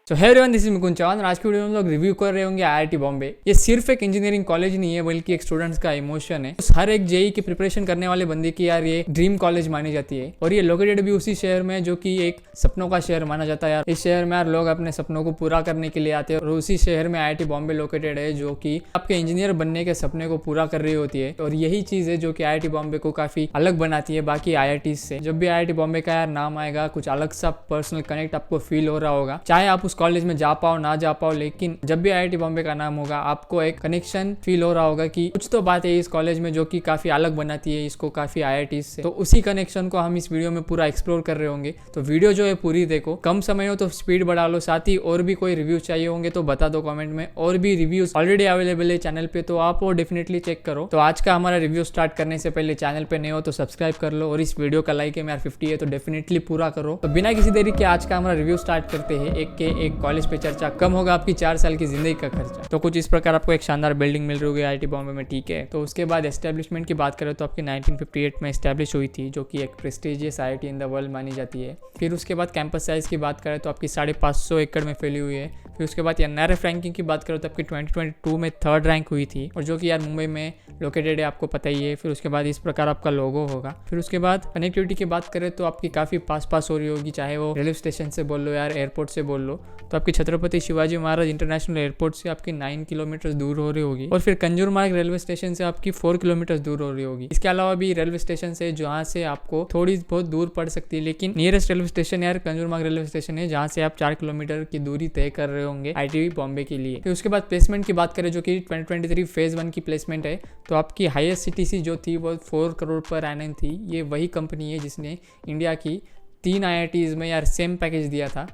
So hey everyone, this is Mukund Chauhan और आज की वीडियो में हम लोग रिव्यू कर रहे होंगे आईआईटी बॉम्बे। ये सिर्फ एक इंजीनियरिंग कॉलेज नहीं है बल्कि एक स्टूडेंट्स का इमोशन है। हर एक जेई की प्रिपरेशन करने वाले बंदे की यार ये ड्रीम कॉलेज मानी जाती है और ये लोकेटेड भी उसी शहर में जो कि एक सपनों का शहर माना जाता है। यार इस शहर में यार लोग अपने सपनों को पूरा करने के लिए आते हैं और उसी शहर में आईआईटी बॉम्बे लोकेटेड है जो कि आपके इंजीनियर बनने के सपने को पूरा कर रही होती है। और यही चीज है जो कि आईआईटी बॉम्बे को काफी अलग बनाती है बाकी आईआईटी से। जब भी आईआईटी बॉम्बे का यार नाम आएगा कुछ अलग सा पर्सनल कनेक्ट आपको फील हो रहा होगा, चाहे आप उस कॉलेज में जा पाओ ना जा पाओ, लेकिन जब भी आईआईटी बॉम्बे का नाम होगा आपको एक कनेक्शन फील हो रहा होगा कि कुछ तो बात है इस कॉलेज में जो कि काफी अलग बनाती है इसको काफी आईआईटी से। तो उसी कनेक्शन को हम इस वीडियो में पूरा एक्सप्लोर कर रहे होंगे। तो वीडियो जो है पूरी देखो, कम समय हो तो स्पीड बढ़ा लो। साथ ही और भी कोई रिव्यू चाहिए होंगे तो बता दो कमेंट में। और भी रिव्यूज ऑलरेडी अवेलेबल है चैनल पे, तो आप वो डेफिनेटली चेक करो। तो आज का हमारा रिव्यू स्टार्ट करने से पहले चैनल पे नए हो तो सब्सक्राइब कर लो और इस वीडियो का लाइक है मेरा 50 है तो डेफिनेटली पूरा करो। तो बिना किसी देरी के आज का हमारा रिव्यू स्टार्ट करते हैं। एक कॉलेज पे चर्चा, कम होगा आपकी 4 साल की जिंदगी का खर्चा। तो कुछ इस प्रकार आपको एक शानदार बिल्डिंग मिल रही होगी आईआईटी बॉम्बे में, ठीक है। तो उसके बाद एस्टेब्लिशमेंट की बात करें तो आपकी 1958 में एस्टेब्लिश हुई थी जो कि एक prestigious IIT in the world मानी जाती है। फिर उसके बाद कैंपस साइज की बात करें तो आपकी 550 एकड़ में फैली हुई है। फिर उसके बाद एनआरएफ रैंकिंग की बात करें तो आपकी 2022 में 3rd रैंक हुई थी और जो कि यार मुंबई में लोकेटेड है, आपको पता ही है। फिर उसके बाद इस प्रकार आपका लोगो होगा। फिर उसके बाद कनेक्टिविटी की बात करें तो आपकी काफ़ी पास हो रही होगी, चाहे वो रेलवे स्टेशन से बोल लो यार एयरपोर्ट से बोल लो। तो आपकी छत्रपति शिवाजी महाराज इंटरनेशनल एयरपोर्ट से आपकी 9 किलोमीटर दूर हो रही होगी और फिर कंजूर मार्ग रेलवे स्टेशन से आपकी 4 किलोमीटर दूर हो रही होगी। इसके अलावा भी रेलवे स्टेशन से जहाँ से आपको थोड़ी बहुत दूर पड़ सकती है, लेकिन नियरेस्ट रेलवे स्टेशन यार कंजूर मार्ग रेलवे स्टेशन है जहाँ से आप 4 किलोमीटर की दूरी तय कर रहे होंगे आईआईटी बॉम्बे के लिए। फिर उसके बाद प्लेसमेंट की बात करें जो कि 2023 फेज 1 की प्लेसमेंट है, तो आपकी हाईएस्ट सीटीसी जो थी वो 4 करोड़ पर एनम थी। ये वही कंपनी है जिसने इंडिया की 3 आईआईटीज में यार सेम पैकेज दिया था।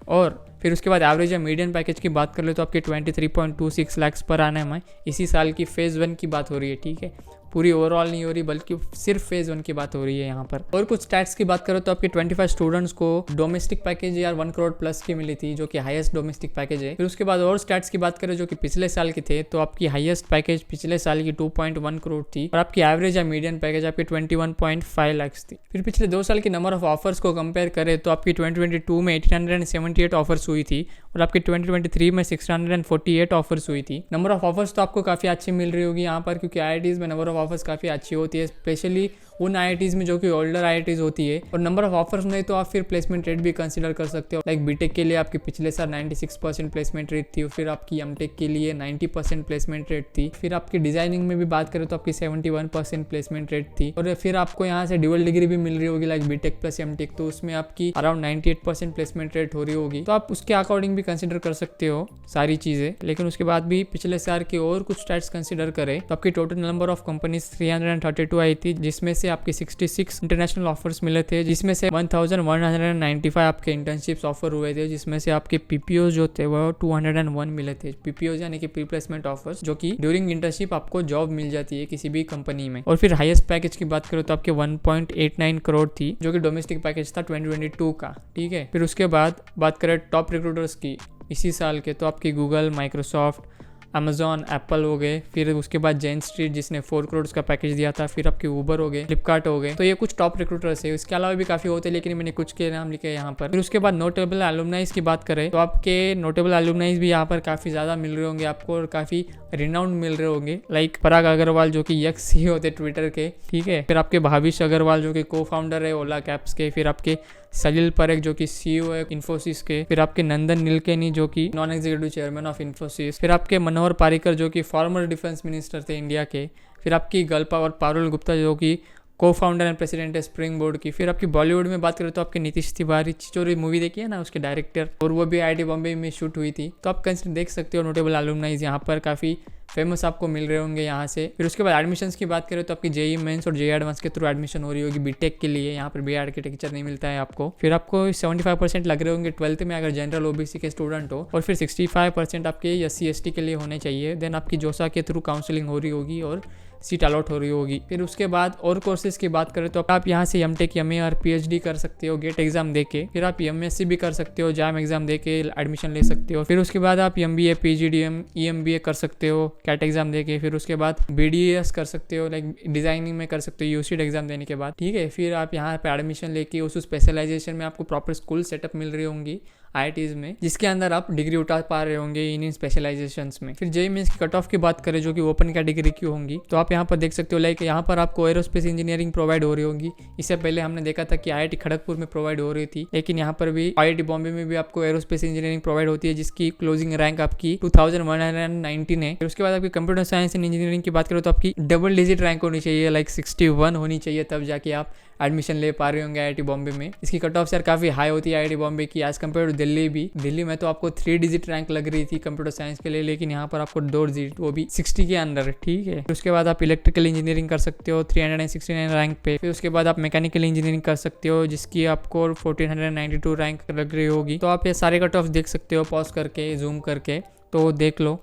और फिर उसके बाद एवरेज या मीडियन पैकेज की बात कर ले तो आपके 23.26 लाख पर एनम है। इसी साल की फेज 1 की बात हो रही है, ठीक है। पूरी ओवरऑल नहीं हो रही बल्कि सिर्फ फेज 1 की बात हो रही है यहाँ पर। और कुछ स्टैट्स की बात करो तो आपके 25 स्टूडेंट्स को डोमेस्टिक पैकेज यार 1 करोड़ प्लस की मिली थी जो कि हाईएस्ट डोमेस्टिक पैकेज है। फिर उसके बाद और स्टैट्स की बात करें जो कि पिछले साल के थे, तो आपकी हाईएस्ट पैकेज पिछले साल की 2.1 करोड़ थी और आपकी एवरेज या मीडियन पैकेज आपकी 21.5 लाख थी। फिर पिछले 2 साल की नंबर ऑफ ऑफर्स को कंपेयर करें तो आपकी 2022 में 1878 ऑफर्स हुई थी और आपकी 2023 में 648 ऑफर्स हुई थी। नंबर ऑफ ऑफर्स तो आपको काफी अच्छी मिल रही होगी यहाँ पर, क्योंकि आईआईटीज में नंबर ऑफ ऑफर्स काफ़ी अच्छी होती है, स्पेशली उन आईआईटीज में जो कि ओल्डर आईआईटीज होती है। और नंबर ऑफ ऑफर्स नहीं तो आप फिर प्लेसमेंट रेट भी कंसीडर कर सकते हो। लाइक बीटेक के लिए आपकी पिछले साल 96% प्लेसमेंट रेट थी और फिर आपकी एमटेक के लिए 90% प्लेसमेंट रेट थी। फिर आपकी डिजाइनिंग में भी बात करें तो आपकी 71% प्लेसमेंट रेट थी और फिर आपको यहाँ से ड्यूअल डिग्री भी मिल रही होगी लाइक बीटेक प्लस एमटेक, तो उसमें आपकी अराउंड 98% प्लेसमेंट रेट हो रही होगी। तो आप उसके अकॉर्डिंग भी कंसिडर कर सकते हो सारी चीजें। लेकिन उसके बाद भी पिछले साल की और कुछ स्टैट्स कंसिडर करें तो आपकी टोटल नंबर ऑफ कंपनीज 332 आई थी, जिसमें से आपके 66 इंटरनेशनल ऑफर्स मिले थे, जिसमें से 1195 आपके इंटर्नशिप्स ऑफर हुए थे, जिसमें से आपके पीपीओ जो थे वो 201 मिले थे। पीपीओ यानी कि प्री प्लेसमेंट ऑफर्स, जो कि ड्यूरिंग इंटर्नशिप आपको जॉब मिल जाती है किसी भी कंपनी में। और फिर हाईएस्ट पैकेज की बात करो तो आपके 1.89 करोड़ थी जो कि डोमेस्टिक पैकेज था 2022 का, ठीक है। फिर उसके बाद बात करें टॉप रिक्रूटर्स की इसी साल के, तो आपकी गूगल, माइक्रोसॉफ्ट, अमेजॉन, एप्पल हो गए। फिर उसके बाद जेन स्ट्रीट जिसने 4 करोड़ का पैकेज दिया था। फिर आपके ऊबर हो गए, फ्लिपकार्ट हो गए। तो ये कुछ टॉप रिक्रूटर्स है। इसके अलावा भी काफी होते हैं लेकिन मैंने कुछ के नाम लिखे यहाँ पर। फिर उसके बाद नोटेबल एलुमनाइज की बात करें तो आपके नोटेबल एलुमनाइज भी यहाँ पर काफी ज्यादा मिल रहे होंगे आपको और काफी रिनाउंड मिल रहे होंगे। लाइक पराग अग्रवाल जो कि एक्स सीईओ थे ट्विटर के, ठीक है। फिर आपके भाविश अग्रवाल जो कि को फाउंडर है ओला कैप्स के। फिर आपके सलील परेख जो कि सीईओ है इन्फोसिस के। फिर आपके नंदन नीलकेनी जो कि non executive chairman of Infosys. फिर आपके मनोहर पारिकर जो कि फॉर्मर डिफेंस मिनिस्टर थे इंडिया के। फिर आपकी गल्पा और पारुल गुप्ता जो कि को फाउंडर एंड प्रेसिडेंट है स्प्रिंग बोर्ड की। फिर आपकी बॉलीवुड में बात करें तो आपके नीतीश तिवारी, चिचोरी मूवी देखी है ना, उसके डायरेक्टर, और वो भी आईआईटी बॉम्बे में शूट हुई थी। तो आप कंसिडर देख सकते हो नोटेबल एलुमनाइज यहाँ पर काफ़ी फेमस आपको मिल रहे होंगे यहाँ से। फिर उसके बाद एडमिशन्स की बात करें तो आपकी जेई मेंस और जेई एडवांस के थ्रू एडमिशन हो रही होगी बीटेक के लिए। यहाँ पर बी आर्किटेक्चर नहीं मिलता है आपको। फिर आपको 75% लग रहे होंगे 12th में अगर जनरल ओबीसी के स्टूडेंट हो, और फिर 65% आपके एससी एसटी के लिए होने चाहिए। देन आपकी जोसा के थ्रू काउंसलिंग हो रही होगी और सीट अलॉट हो रही होगी। फिर उसके बाद और कोर्सेज की बात करें तो आप यहाँ से एमटेक, एमए और पीएचडी कर सकते हो गेट एग्जाम देके। फिर आप एमएससी भी कर सकते हो, जैम एग्जाम देके एडमिशन ले सकते हो। फिर उसके बाद आप एमबीए, पीजीडीएम, ईएमबीए कर सकते हो कैट एग्जाम देके। फिर उसके बाद बीडीएस कर सकते हो, लाइक डिजाइनिंग में कर सकते हो यूसीड एग्जाम देने के बाद, ठीक है। फिर आप यहाँ पे एडमिशन लेके उस स्पेशलाइजेशन में आपको प्रॉपर स्कूल सेटअप मिल रही होंगी IITs में, जिसके अंदर आप डिग्री उठा पा रहे होंगे इन स्पेशलाइजेशंस में। फिर जेईई मेंस की कट ऑफ की बात करें जो कि ओपन कैटेगरी की होंगी, तो आप यहाँ पर देख सकते हो लाइक यहाँ पर आपको एरोस्पेस इंजीनियरिंग प्रोवाइड हो रही होगी। इससे पहले हमने देखा था कि IIT खड़गपुर में प्रोवाइड हो रही थी, लेकिन यहाँ पर भी IIT बॉम्बे में भी आपको एरोस्पेस इंजीनियरिंग प्रोवाइड होती है, जिसकी क्लोजिंग रैंक आपकी 2119 है। फिर उसके बाद आपकी कंप्यूटर साइंस एंड इंजीनियरिंग की बात करो तो आपकी डबल डिजिट रैंक होनी चाहिए, लाइक 61 होनी चाहिए, तब जाके आप एडमिशन ले पा रहे होंगे IIT बॉम्बे में। इसकी कट ऑफ यार काफ़ी हाई होती है IIT बॉम्बे की एज कम्पेयर टू दिल्ली भी। दिल्ली में तो आपको 3 डिजिट रैंक लग रही थी कंप्यूटर साइंस के लिए, लेकिन यहाँ पर आपको 2 डिजिट, वो भी 60 के अंदर, ठीक है। उसके बाद आप इलेक्ट्रिकल इंजीनियरिंग कर सकते हो 369 रैंक पे। फिर उसके बाद आप मैकेनिकल इंजीनियरिंग कर सकते हो जिसकी आपको 1492 रैंक लग रही होगी। तो आप ये सारे कट ऑफ देख सकते हो पॉज करके, जूम करके, तो देख लो।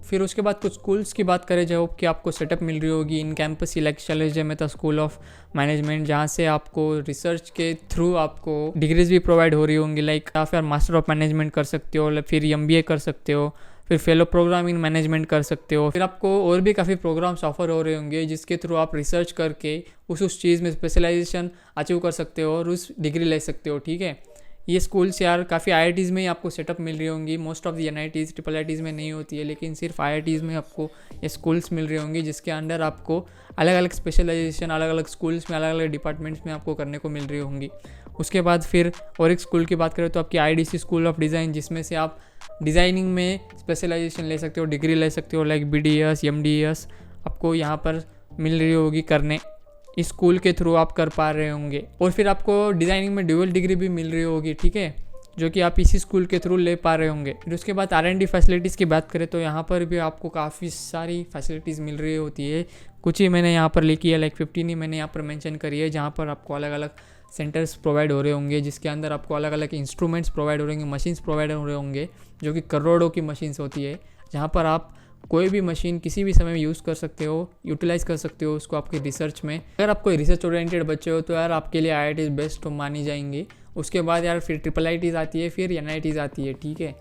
फिर उसके बाद कुछ स्कूल्स की बात करें जो कि आपको सेटअप मिल रही होगी इन कैंपस सिलेक्शन में, था स्कूल ऑफ मैनेजमेंट, जहाँ से आपको रिसर्च के थ्रू आपको डिग्रीज भी प्रोवाइड हो रही होंगी, लाइक आप फिर मास्टर ऑफ मैनेजमेंट कर सकते हो, फिर MBA कर सकते हो, फिर फेलो प्रोग्राम इन मैनेजमेंट कर सकते हो। फिर आपको और भी काफ़ी प्रोग्राम्स ऑफर हो रहे होंगे जिसके थ्रू आप रिसर्च करके उस चीज़ में स्पेशलाइजेशन अचीव कर सकते हो और उस डिग्री ले सकते हो, ठीक है। ये स्कूल्स यार काफ़ी IITs में ही आपको सेटअप मिल रही होंगी। Most of the NITs IIITs में नहीं होती है, लेकिन सिर्फ IITs में आपको ये स्कूल्स मिल रही होंगी जिसके अंडर आपको अलग अलग स्पेशलाइजेशन अलग अलग स्कूल्स में अलग अलग डिपार्टमेंट्स में आपको करने को मिल रही होंगी। उसके बाद फिर और एक स्कूल की बात करें तो आपकी IDC स्कूल ऑफ डिज़ाइन, जिसमें से आप डिज़ाइनिंग में स्पेशलाइजेशन ले सकते हो, डिग्री ले सकते हो, लाइक BDS MDS आपको यहाँ पर मिल रही होगी करने। इस स्कूल के थ्रू आप कर पा रहे होंगे। और फिर आपको डिज़ाइनिंग में ड्यूअल डिग्री भी मिल रही होगी, ठीक है, जो कि आप इसी स्कूल के थ्रू ले पा रहे होंगे। फिर उसके बाद R&D फैसिलिटीज़ की बात करें तो यहाँ पर भी आपको काफ़ी सारी फैसिलिटीज़ मिल रही होती है। कुछ ही मैंने यहाँ पर लिखी है, लाइक 15 ही मैंने यहाँ पर मेंशन करी है, जहाँ पर आपको अलग अलग सेंटर्स प्रोवाइड हो रहे होंगे जिसके अंदर आपको अलग अलग इंस्ट्रूमेंट्स प्रोवाइड हो रहे होंगे, मशीन्स प्रोवाइड हो रहे होंगे जो कि करोड़ों की मशीन्स होती है, जहाँ पर आप कोई भी मशीन किसी भी समय यूज़ कर सकते हो, यूटिलाइज़ कर सकते हो उसको आपके रिसर्च में। अगर आप कोई रिसर्च ओरिएंटेड बच्चे हो तो यार आपके लिए IITs बेस्ट मानी जाएंगी। उसके बाद यार फिर IIITs आती है, फिर NITs आती है, ठीक है।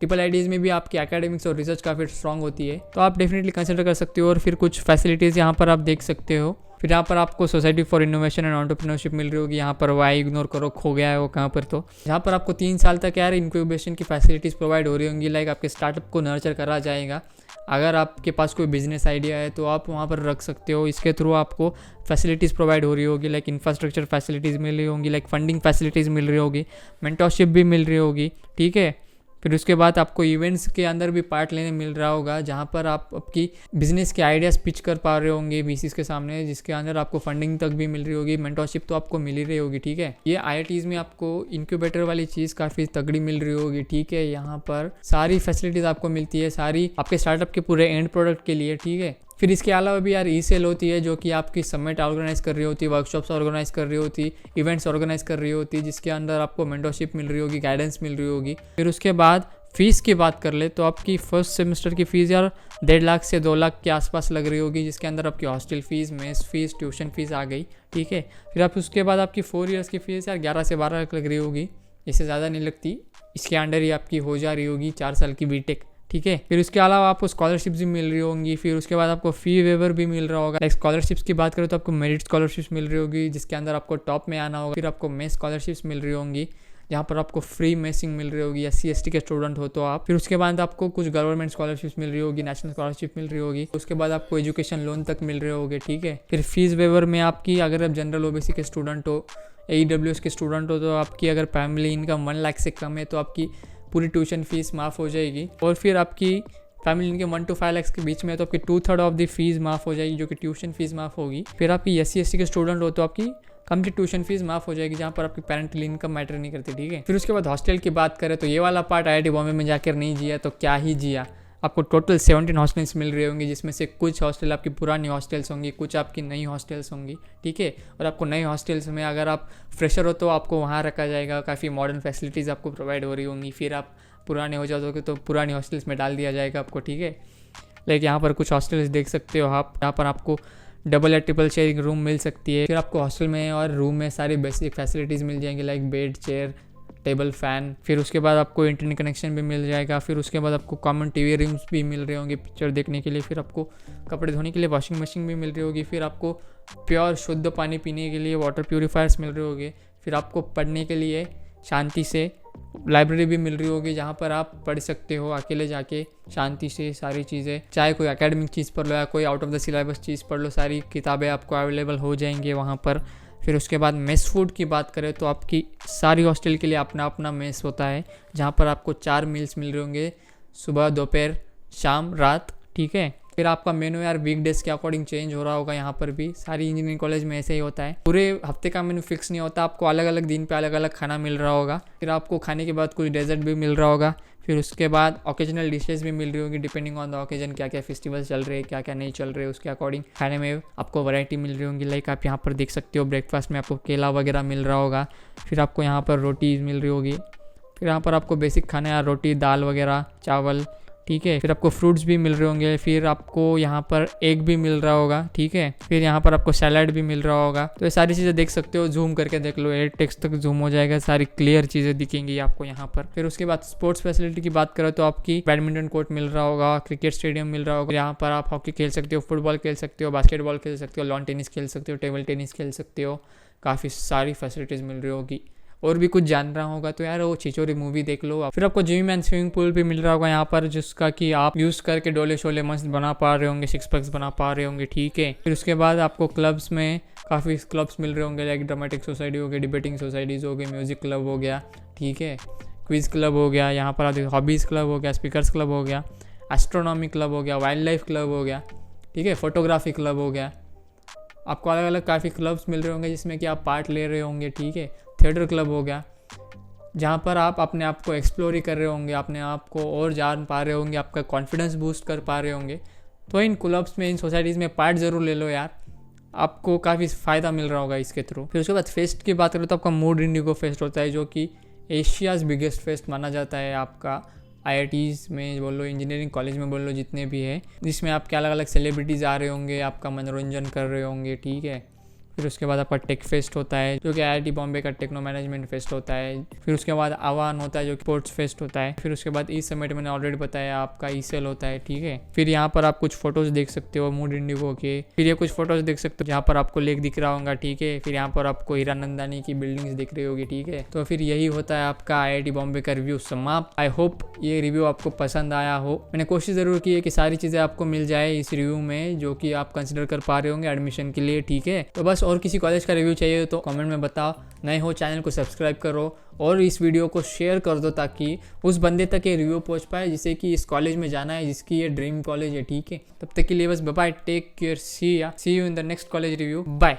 IIITs में भी आपकी एकेडमिक्स और रिसर्च काफ़ी स्ट्रॉन्ग होती है, तो आप डेफिनेटली कंसिडर कर सकते हो। और फिर कुछ फैसिलिटीज़ यहाँ पर आप देख सकते हो। फिर यहाँ पर आपको society for innovation and entrepreneurship मिल रही होगी। यहाँ पर वाई इग्नोर करो, खो गया है वो कहाँ पर। तो यहाँ पर आपको 3 साल तक यार इंक्यूबेशन की फैसिलिटीज़ प्रोवाइड हो रही होंगी, लाइक आपके स्टार्टअप को नर्चर करा जाएगा। अगर आपके पास कोई बिजनेस आइडिया है तो आप वहाँ पर रख सकते हो। इसके थ्रू आपको फैसिलिटीज़ प्रोवाइड हो रही होगी, लाइक इंफ्रास्ट्रक्चर फैसिलिटीज़ मिल रही होंगी, लाइक फंडिंग फैसिलिटीज़ मिल रही होगी, मेंटरशिप भी मिल रही होगी, ठीक है। फिर उसके बाद आपको इवेंट्स के अंदर भी पार्ट लेने मिल रहा होगा, जहाँ पर आप आपकी बिजनेस के आइडियाज़ पिच कर पा रहे होंगे VCs के सामने, जिसके अंदर आपको फंडिंग तक भी मिल रही होगी, मेंटरशिप तो आपको मिल ही रही होगी, ठीक है। ये IITs में आपको इंक्यूबेटर वाली चीज़ काफ़ी तगड़ी मिल रही होगी, ठीक है। यहाँ पर सारी फैसिलिटीज़ आपको मिलती है, सारी आपके स्टार्टअप के पूरे एंड प्रोडक्ट के लिए, ठीक है। फिर इसके अलावा भी यार ई-सेल होती है जो कि आपकी समिट ऑर्गेनाइज कर रही होती है, वर्कशॉप्स ऑर्गेनाइज कर रही होती, इवेंट्स ऑर्गेनाइज कर रही होती, जिसके अंदर आपको मेंटरशिप मिल रही होगी, गाइडेंस मिल रही होगी। फिर उसके बाद फ़ीस की बात कर ले तो आपकी फर्स्ट सेमेस्टर की फ़ीस यार 1.5 लाख से 2 लाख के आसपास लग रही होगी, जिसके अंदर आपकी hostel fees, mess fees, tuition fees आ गई, ठीक है। फिर आप उसके बाद आपकी 4 ईयर्स की फ़ीस यार 11 से 12 लाख लग रही होगी, इससे ज़्यादा नहीं लगती। इसके अंडर ही आपकी हो जा रही होगी 4 साल की बीटेक, ठीक है। फिर उसके अलावा आपको स्कॉलरशिप्स भी मिल रही होंगी। फिर उसके बाद आपको फ़ी वेवर भी मिल रहा होगा। लाइक स्कॉलरशिप्स की बात करें तो आपको मेरिट स्कॉलरशिप्स मिल रही होगी, जिसके अंदर आपको टॉप में आना होगा। फिर आपको मेस स्कॉलरशिप्स मिल रही होंगी, जहाँ पर आपको फ्री मेसिंग मिल रही होगी, SC ST के स्टूडेंट हो तो आप। फिर उसके बाद आपको कुछ गवर्नमेंट स्कॉलरशिप्स मिल रही होगी, नेशनल स्कॉलरशिप मिल रही होगी। उसके बाद आपको एजुकेशन लोन तक मिल रहे होंगे, ठीक है। फिर फीस वेवर में आपकी, अगर आप जनरल OBC के स्टूडेंट हो, AEWS के स्टूडेंट हो, तो आपकी अगर फैमिली इनकम 1 लाख से कम है तो आपकी पूरी ट्यूशन फीस माफ़ हो जाएगी। और फिर आपकी फैमिली इनकम 1 to 5 लाख के बीच में है तो आपकी 2/3 ऑफ द फीस माफ़ हो जाएगी, जो कि ट्यूशन फीस माफ़ होगी। फिर आपकी SC ST के स्टूडेंट हो तो आपकी कंप्लीट ट्यूशन फीस माफ़ हो जाएगी, जहाँ पर आपकी पेरेंटल इनकम मैटर नहीं करती, ठीक है। फिर उसके बाद हॉस्टल की बात करें तो ये वाला पार्ट IIT बॉम्बे में जाकर नहीं जिया तो क्या ही जिया। आपको टोटल 17 हॉस्टल्स मिल रहे होंगे, जिसमें से कुछ हॉस्टल आपकी पुरानी हॉस्टल्स होंगी, कुछ आपकी नई हॉस्टल्स होंगी, ठीक है। और आपको नई हॉस्टल्स में अगर आप फ्रेशर हो तो आपको वहाँ रखा जाएगा, काफ़ी मॉडर्न फैसिलिटीज़ आपको प्रोवाइड हो रही होंगी। फिर आप पुराने हो जाओगे तो पुरानी हॉस्टल्स में डाल दिया जाएगा आपको, ठीक है। लाइक यहाँ पर कुछ हॉस्टल्स देख सकते हो आप, यहाँ पर आपको डबल या ट्रिपल शेयरिंग रूम मिल सकती है। फिर आपको हॉस्टल में और रूम में सारी बेसिक फैसिलिटीज़ मिल जाएंगी, like bed, chair, table, fan. फिर उसके बाद आपको इंटरनेट कनेक्शन भी मिल जाएगा। फिर उसके बाद आपको कॉमन TV रूम्स भी मिल रहे होंगे पिक्चर देखने के लिए। फिर आपको कपड़े धोने के लिए वॉशिंग मशीन भी मिल रही होगी। फिर आपको प्योर शुद्ध पानी पीने के लिए वाटर प्यूरीफायर्स मिल रहे होंगे। फिर आपको पढ़ने के लिए शांति से लाइब्रेरी भी मिल रही होगी जहाँ पर आप पढ़ सकते हो अकेले जाके शांति से सारी चीज़ें, चाहे कोई एकेडमिक चीज़ पढ़ लो या कोई आउट ऑफ द सिलेबस चीज़ पढ़ लो, सारी किताबें आपको अवेलेबल हो जाएंगी वहाँ पर। फिर उसके बाद मेस फूड की बात करें तो आपकी सारी हॉस्टल के लिए अपना अपना मेस होता है, जहाँ पर आपको 4 मील्स मिल रहे होंगे, सुबह, दोपहर, शाम, रात, ठीक है। फिर आपका मेनू यार वीकडेज के अकॉर्डिंग चेंज हो रहा होगा, यहाँ पर भी सारी इंजीनियरिंग कॉलेज में ऐसे ही होता है, पूरे हफ्ते का मेनू फिक्स नहीं होता, आपको अलग अलग दिन पे अलग अलग खाना मिल रहा होगा। फिर आपको खाने के बाद कुछ डेजर्ट भी मिल रहा होगा। फिर उसके बाद ओकेजनल डिशेस भी मिल रही होगी, डिपेंडिंग ऑन द ओकेजन, क्या क्या फेस्टिवल चल रहे हैं, क्या क्या नहीं चल रहे, उसके अकॉर्डिंग खाने में आपको वैरायटी मिल रही होंगी। लाइक आप यहाँ पर देख सकते हो ब्रेकफास्ट में आपको केला वगैरह मिल रहा होगा। फिर आपको यहाँ पर रोटी मिल रही होगी। फिर यहाँ पर आपको बेसिक खाना है, रोटी, दाल वगैरह, चावल, ठीक है। फिर आपको फ्रूट्स भी मिल रहे होंगे। फिर आपको यहाँ पर एग भी मिल रहा होगा, ठीक है। फिर यहाँ पर आपको सैलड भी मिल रहा होगा। तो ये सारी चीज़ें देख सकते हो, जूम करके देख लो, 8 टेक्स्ट तक जूम हो जाएगा, सारी क्लियर चीज़ें दिखेंगी आपको यहाँ पर। फिर उसके बाद स्पोर्ट्स फैसिलिटी की बात करो तो आपकी बैडमिंटन कोर्ट मिल रहा होगा, क्रिकेट स्टेडियम मिल रहा होगा, यहाँ पर आप हॉकी खेल सकते हो, फुटबॉल खेल सकते हो, बास्केटबॉल खेल सकते हो, लॉन टेनिस खेल सकते हो, टेबल टेनिस खेल सकते हो, काफ़ी सारी फैसिलिटीज़ मिल रही होगी। और भी कुछ जानना होगा तो यार वो छिछोरे मूवी देख लो। फिर आपको जिम एंड स्विमिंग पूल भी मिल रहा होगा यहाँ पर, जिसका कि आप यूज़ करके डोले शोले मस्त बना पा रहे होंगे, 6 पैक्स बना पा रहे होंगे, ठीक है। फिर उसके बाद आपको क्लब्स में काफ़ी क्लब्स मिल रहे होंगे, लाइक ड्रामेटिक सोसाइटी हो गई, डिबेटिंग सोसाइटीज़ हो गई, म्यूज़िक क्लब हो गया, ठीक है, क्विज़ क्लब हो गया, यहाँ पर आते हॉबीज़ क्लब हो गया, स्पीकर्स क्लब हो गया, एस्ट्रोनॉमी क्लब हो गया, वाइल्ड लाइफ क्लब हो गया, ठीक है, फोटोग्राफी क्लब हो गया। आपको अलग अलग काफ़ी क्लब्स मिल रहे होंगे जिसमें कि आप पार्ट ले रहे होंगे, ठीक है। थिएटर क्लब हो गया, जहाँ पर आप अपने आप को एक्सप्लोर ही कर रहे होंगे, अपने आप को और जान पा रहे होंगे, आपका कॉन्फिडेंस बूस्ट कर पा रहे होंगे। तो इन क्लब्स में, इन सोसाइटीज़ में पार्ट ज़रूर ले लो यार, आपको काफ़ी फ़ायदा मिल रहा होगा इसके थ्रू। फिर उसके बाद फेस्ट की बात करो तो आपका मूड इंडिगो फेस्ट होता है, जो कि एशियाज़ बिगेस्ट फेस्ट माना जाता है आपका। IITs में बोल लो, इंजीनियरिंग कॉलेज में बोल लो, जितने भी है, जिसमें आपके अलग अलग सेलिब्रिटीज़ आ रहे होंगे, आपका मनोरंजन कर रहे होंगे, ठीक है। फिर उसके बाद आपका टेक फेस्ट होता है, जो कि IIT बॉम्बे का टेक्नो मैनेजमेंट फेस्ट होता है। फिर उसके बाद आवान होता है, जो कि स्पोर्ट्स फेस्ट होता है। फिर उसके बाद ई समिट मैंने ऑलरेडी बताया, आपका ECEL होता है, ठीक है। फिर यहाँ पर आप कुछ फोटोज़ देख सकते हो मूड इंडिगो के। फिर ये कुछ फोटोज़ देख सकते हो जहाँ पर आपको लेक दिख रहा होगा, ठीक है। फिर यहाँ पर आपको हीरानंदानी की बिल्डिंग्स दिख रही होगी, ठीक है। तो फिर यही होता है आपका IIT बॉम्बे का रिव्यू समाप्त। आई होप ये रिव्यू आपको पसंद आया हो। मैंने कोशिश ज़रूर की है कि सारी चीज़ें आपको मिल जाए इस रिव्यू में, जो कि आप कंसिडर कर पा रहे होंगे एडमिशन के लिए, ठीक है। तो बस और किसी कॉलेज का रिव्यू चाहिए तो कमेंट में बताओ। नए हो चैनल को सब्सक्राइब करो और इस वीडियो को शेयर कर दो, ताकि उस बंदे तक ये रिव्यू पहुंच पाए जिसे कि इस कॉलेज में जाना है, जिसकी ये ड्रीम कॉलेज है, ठीक है। तब तक के लिए बस bye, take care, see you in the next college review, bye.